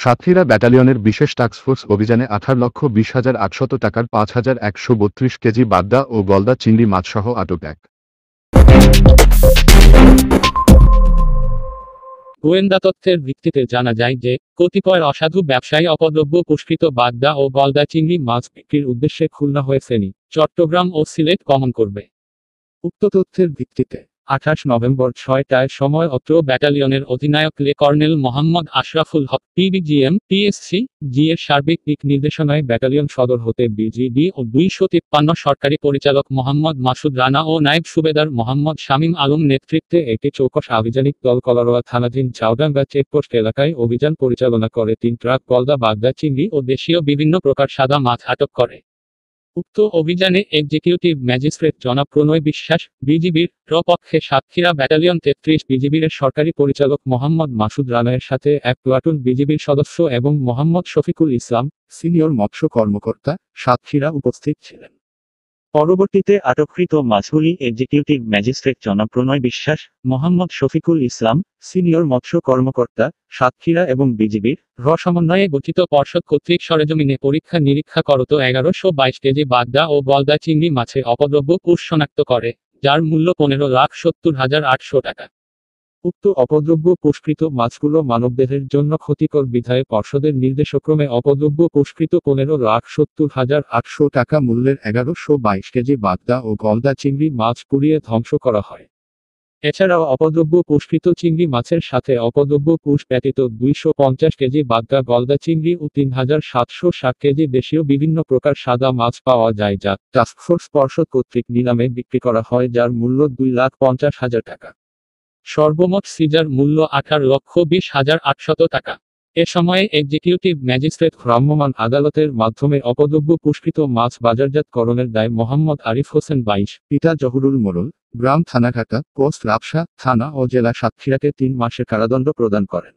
সাতক্ষীরা ব্যাটালিয়নের বিশেষ টাস্কফোর্স অভিযানে 18,20,800 টাকার 5,132 কেজি বাগদা ও গলদা চিংড়ি মাছসহ আটক এক। গোয়েন্দা তথ্যের ভিত্তিতে জানা যায় যে কতিপয় অসাধু ব্যবসায়ী অপদ্রব্য পুষ্কৃত বাগদা ও গলদা চিংড়ি মাছ বিক্রির উদ্দেশ্যে খুলনা হয়ে ফেনী, চট্টগ্রাম ও সিলেট গমন করবে। উক্ত তথ্যের ভিত্তিতে 28 নভেম্বর 6টার সময় অত্র ব্যাটালিয়নের অধিনায়ক লে কর্নেল মোহাম্মদ আশরাফুল হক পিবিজিএম পিএসসি জি এর সার্বিক দিক নির্দেশনায় ব্যাটালিয়ন সদর হতে বিজিবি ও 253 সরকারি পরিচালক মোহাম্মদ মাসুদ রানা ও নায়েব সুবেদার মোহাম্মদ শামীম আলম নেতৃত্বে একটি চৌকস আভিযানিক দল কলারোয়া থানাধীন চাউডাঙ্গা চেকপোস্ট এলাকায় অভিযান পরিচালনা করে 3 ট্রাক গলদা বাগদা চিংড়ি ও দেশীয় বিভিন্ন প্রকার সাদা মাছ আটক করে। উক্ত অভিযানে এক্সিকিউটিভ ম্যাজিস্ট্রেট জনাব প্রণয় বিশ্বাস বিজিবির পক্ষে সাতক্ষীরা ব্যাটালিয়ন 33 বিজিবির সরকারি পরিচালক মোহাম্মদ মাসুদ রানার সাথে এক প্লাটুন বিজিবির সদস্য এবং মোহাম্মদ শফিকুল ইসলাম সিনিয়র মৎস্য কর্মকর্তা সাতক্ষীরা উপস্থিত ছিলেন। পরবর্তীতে আটককৃত মাছগুলি এক্সিকিউটিভ ম্যাজিস্ট্রেট জনাব প্রণয় বিশ্বাস, মোহাম্মদ শফিকুল ইসলাম সিনিয়র মৎস্য কর্মকর্তা সাতক্ষীরা এবং বিজিবির সমন্বয়ে গঠিত পর্ষদ কর্তৃক সরেজমিনে পরীক্ষা নিরীক্ষা করত 1122 কেজি বাগদা ও গলদা চিংড়ি মাছে অপদ্রব্য পুষ শনাক্ত করে, যার মূল্য 15,70,800 টাকা। উক্ত অপদ্রব্য পুষ্কৃত মাছগুলো মানবদেহের জন্য ক্ষতিকর বিধায় পর্ষদের নির্দেশক্রমে অপদ্রব্য পুষ্কৃত 15,70,800 টাকা মূল্যের 1122 কেজি বাগদা ও গলদা চিংড়ি মাছ পুড়িয়ে ধ্বংস করা হয়। এছাড়াও অপদ্রব্য পুষ্কৃত চিংড়ি মাছের সাথে অপদ্রব্য পুষ ব্যতীত 250 কেজি বাগদা গলদা চিংড়ি ও 3,760 কেজি দেশীয় বিভিন্ন প্রকার সাদা মাছ পাওয়া যায়, যা টাস্কফোর্স পর্ষদ কর্তৃক নিলামে বিক্রি করা হয়, যার মূল্য 2,50,000 টাকা। সর্বমোট সিজার মূল্য 18,20,800 টাকা। এ সময়ে এক্সিকিউটিভ ম্যাজিস্ট্রেট ভ্রাম্যমাণ আদালতের মাধ্যমে অপদ্রব্য পুষ্কৃত মাছ বাজারজাতকরণের দায় মোহাম্মদ আরিফ হোসেন 22, পিতা জহুরুল মোড়ল, গ্রাম থানাঘাটা, পোস্ট রাবশা, থানা ও জেলা সাতক্ষীরাকে 3 মাসের কারাদণ্ড প্রদান করেন।